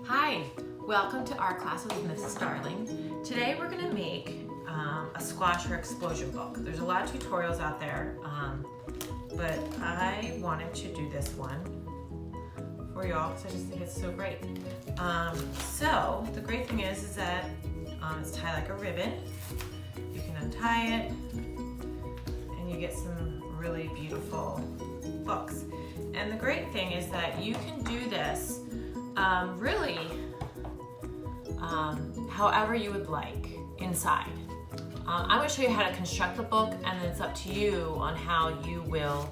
Hi, welcome to our class with Mrs. Darling. Today we're going to make a squash or explosion book. There's a lot of tutorials out there, but I wanted to do this one for y'all because I just think it's so great. So the great thing is that it's tied like a ribbon. You can untie it and you get some really beautiful books. And the great thing is that you can do this really however you would like inside. I'm going to show you how to construct the book, and then it's up to you on how you will,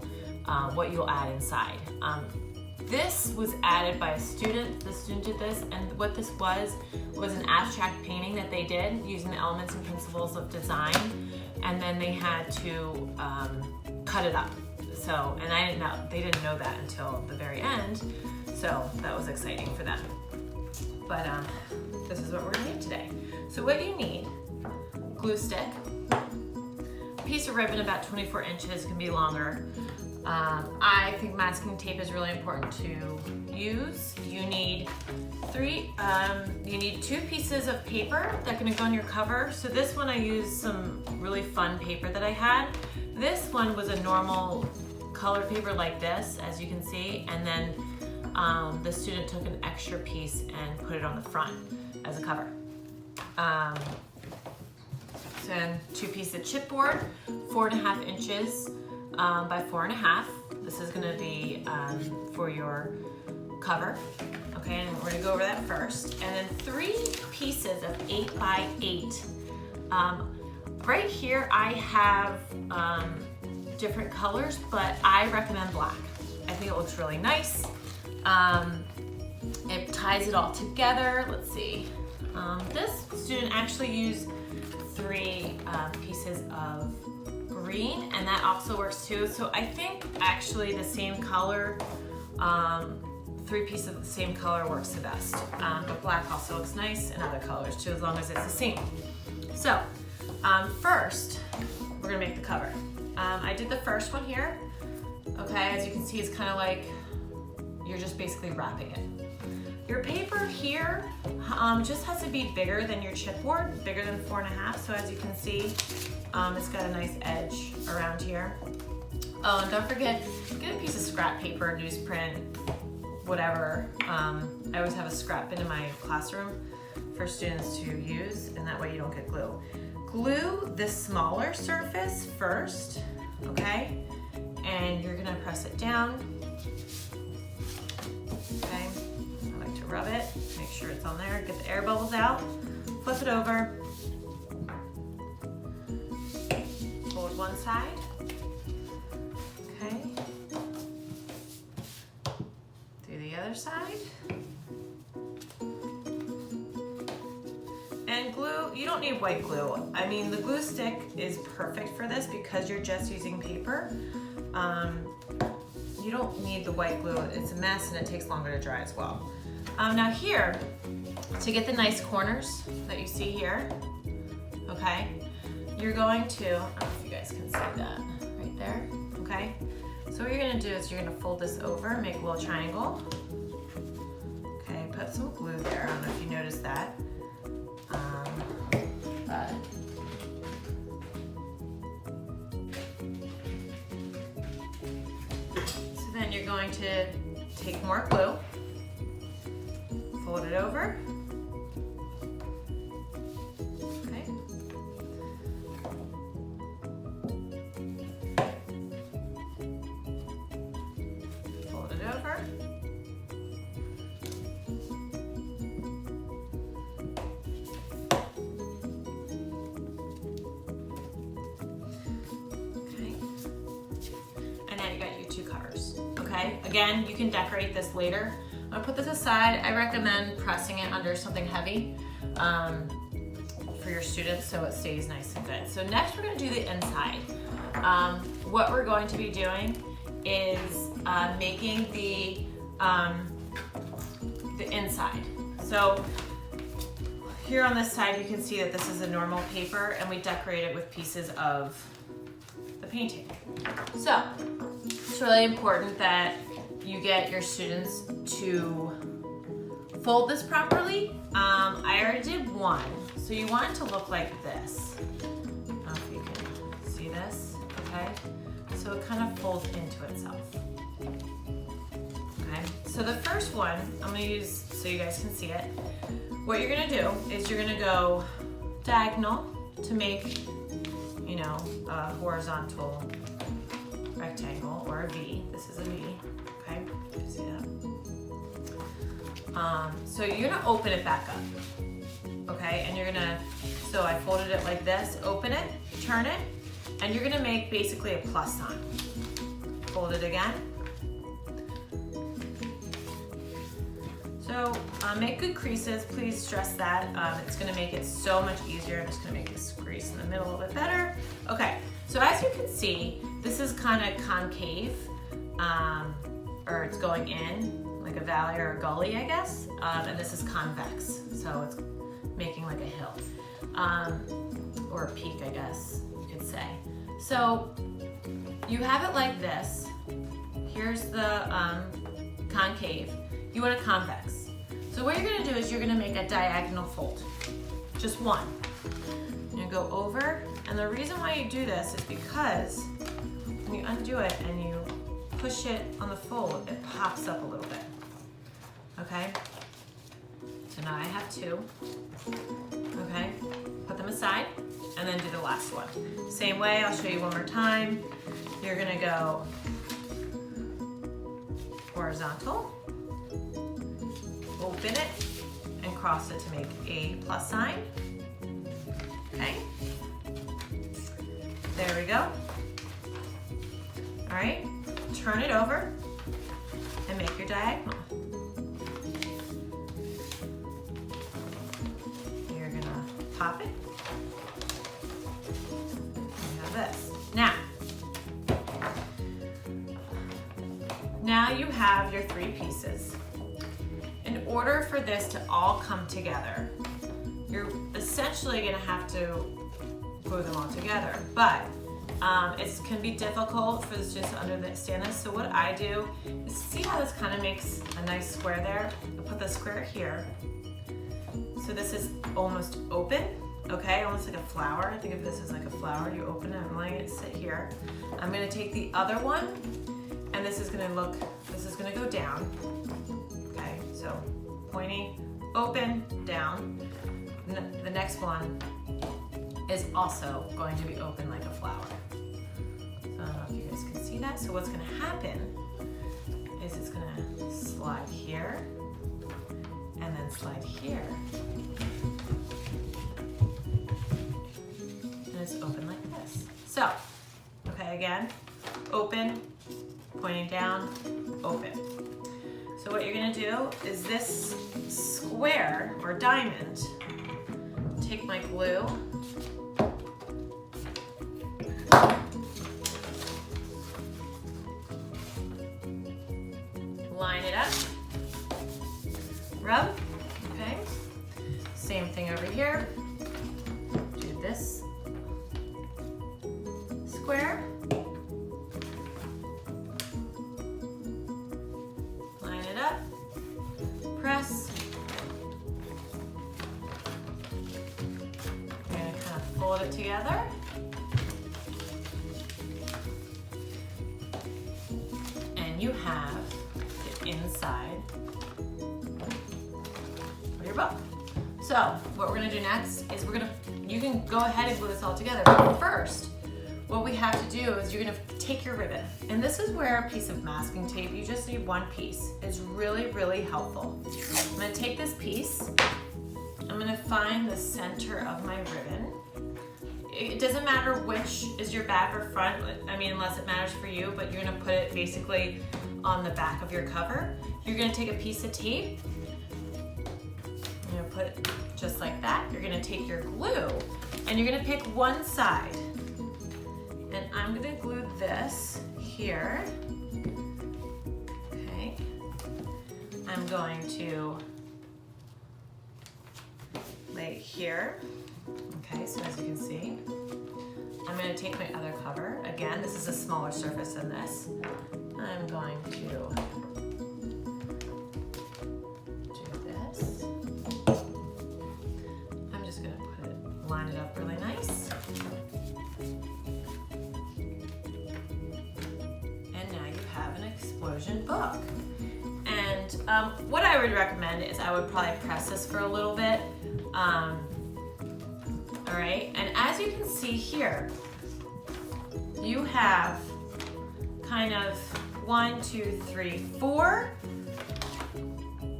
what you'll add inside. This was added by a student. The student did this, and what this was an abstract painting that they did using the elements and principles of design, and then they had to cut it up. So, and I didn't know, they didn't know that until the very end, so that was exciting for them. But this is what we're gonna need today. So what you need: glue stick, a piece of ribbon about 24 inches, can be longer. I think masking tape is really important to use. You need two pieces of paper that can go on your cover. So this one I used some really fun paper that I had. This one was a normal colored paper like this, as you can see, and then the student took an extra piece and put it on the front as a cover. So then 2 pieces of chipboard, 4.5 inches by 4.5. This is gonna be for your cover. Okay, and we're gonna go over that first. And then 3 pieces of 8 by 8. Right here I have different colors, but I recommend black. I think it looks really nice. It ties it all together. Let's see. This student actually used 3 pieces of green, and that also works too. So I think actually the same color, 3 pieces of the same color works the best. But black also looks nice, and other colors too, as long as it's the same. So first, we're gonna make the cover. I did the first one here. Okay, as you can see, it's kind of like you're just basically wrapping it. Your paper here just has to be bigger than your chipboard, bigger than 4.5. So as you can see, it's got a nice edge around here. Oh, and don't forget, get a piece of scrap paper, newsprint, whatever. I always have a scrap bin in my classroom for students to use, and that way you don't get glue. Glue the smaller surface first, okay? And you're gonna press it down, okay? I like to rub it, make sure it's on there, get the air bubbles out, flip it over, fold one side, okay? Do the other side. And glue, you don't need white glue. I mean, the glue stick is perfect for this because you're just using paper. You don't need the white glue. It's a mess and it takes longer to dry as well. Now here, to get the nice corners that you see here, okay, you're going to, I don't know if you guys can see that right there, okay? So what you're gonna do is you're gonna fold this over, make a little triangle. Okay, put some glue there. I don't know if you noticed that. So then you're going to take more glue, fold it over, okay. Fold it over. Okay, again, you can decorate this later. I'm gonna put this aside. I recommend pressing it under something heavy for your students so it stays nice and good. So next we're gonna do the inside. What we're going to be doing is making the inside. So here on this side, you can see that this is a normal paper and we decorate it with pieces of the painting. So it's really important that you get your students to fold this properly, I already did one. So you want it to look like this. I don't know if you can see this, okay? So it kind of folds into itself. Okay, so the first one, I'm gonna use, so you guys can see it. What you're gonna do is you're gonna go diagonal to make, you know, a horizontal rectangle or a V. This is a V, okay? You see that? So you're gonna open it back up, okay? And you're gonna, so I folded it like this, open it, turn it, and you're gonna make basically a plus sign. Fold it again. So make good creases, please stress that. It's gonna make it so much easier. I'm just gonna make this crease in the middle a little bit better. Okay, so as you can see, this is kind of concave, or it's going in, like a valley or a gully, I guess. And this is convex, so it's making like a hill, or a peak, I guess you could say. So you have it like this. Here's the concave. You want a convex. So what you're gonna do is you're gonna make a diagonal fold, just one. You're gonna go over, and the reason why you do this is because when you undo it and you push it on the fold, it pops up a little bit, okay? So now I have two, okay? Put them aside, and then do the last one. Same way, I'll show you one more time. You're gonna go horizontal, open it, and cross it to make a plus sign, okay? There we go. All right, turn it over and make your diagonal. You're gonna pop it. You have this. Now you have your three pieces. In order for this to all come together, you're essentially gonna have to glue them all together, but it can be difficult for the students to understand this. So what I do is, see how this kind of makes a nice square there? I put the square here. So this is almost open, okay? Almost like a flower. Think of this as like a flower. You open it, I'm letting it sit here. I'm gonna take the other one, and this is gonna go down, okay? So pointing, open, down. The next one is also going to be open like a flower. So I don't know if you guys can see that. So what's gonna happen is it's gonna slide here and then slide here. And it's open like this. So, okay, again, open, pointing down, open. So what you're gonna do is this square or diamond, take my glue, line it up, rub, okay? Same thing over here. Do this square, line it up, press. You're gonna kind of fold it together. And you have the inside of your book. So what we're gonna do next is you can go ahead and glue this all together, but first, what we have to do is you're gonna take your ribbon, and this is where a piece of masking tape, you just need one piece, is really, really helpful. I'm gonna take this piece, I'm gonna find the center of my ribbon. It doesn't matter which is your back or front, I mean, unless it matters for you, but you're gonna put it basically on the back of your cover. You're gonna take a piece of tape, you're gonna put it just like that. You're gonna take your glue, and you're gonna pick one side. And I'm gonna glue this here, okay? I'm going to lay it here, okay, so as you can see. I'm gonna take my other cover. Again, this is a smaller surface than this. I'm going to do this. explosion book. And what I would recommend is I would probably press this for a little bit. All right, and as you can see here, you have kind of 1, 2, 3, 4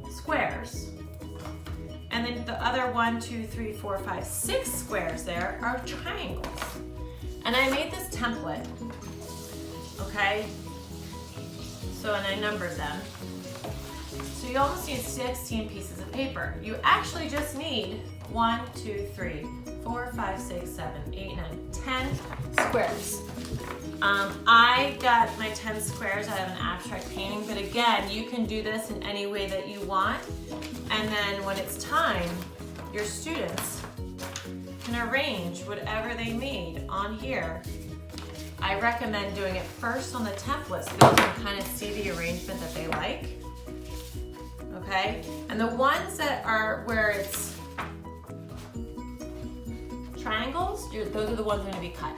squares. And then the other 1, 2, 3, 4, 5, 6 squares there are triangles. And I made this template, okay? So, and I numbered them. So you almost need 16 pieces of paper. You actually just need 1, 2, 3, 4, 5, 6, 7, 8, 9, 10 squares. I got my 10 squares out of an abstract painting, but again, you can do this in any way that you want. And then when it's time, your students can arrange whatever they made on here. I recommend doing it first on the template so they can kind of see the arrangement that they like. Okay? And the ones that are where it's triangles, those are the ones that are going to be cut.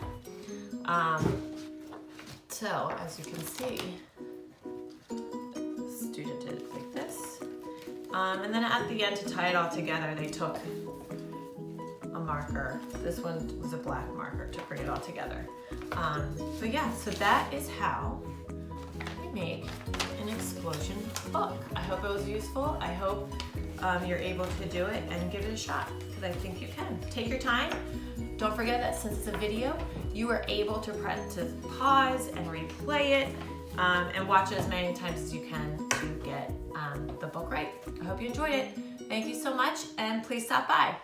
So, as you can see, the student did it like this. And then at the end, to tie it all together, they took a marker. This one was a black marker to bring it all together. But yeah, so that is how we make an explosion book. I hope it was useful. I hope you're able to do it and give it a shot, because I think you can. Take your time. Don't forget that since it's a video, you are able to pause and replay it and watch it as many times as you can to get the book right. I hope you enjoyed it. Thank you so much, and please stop by.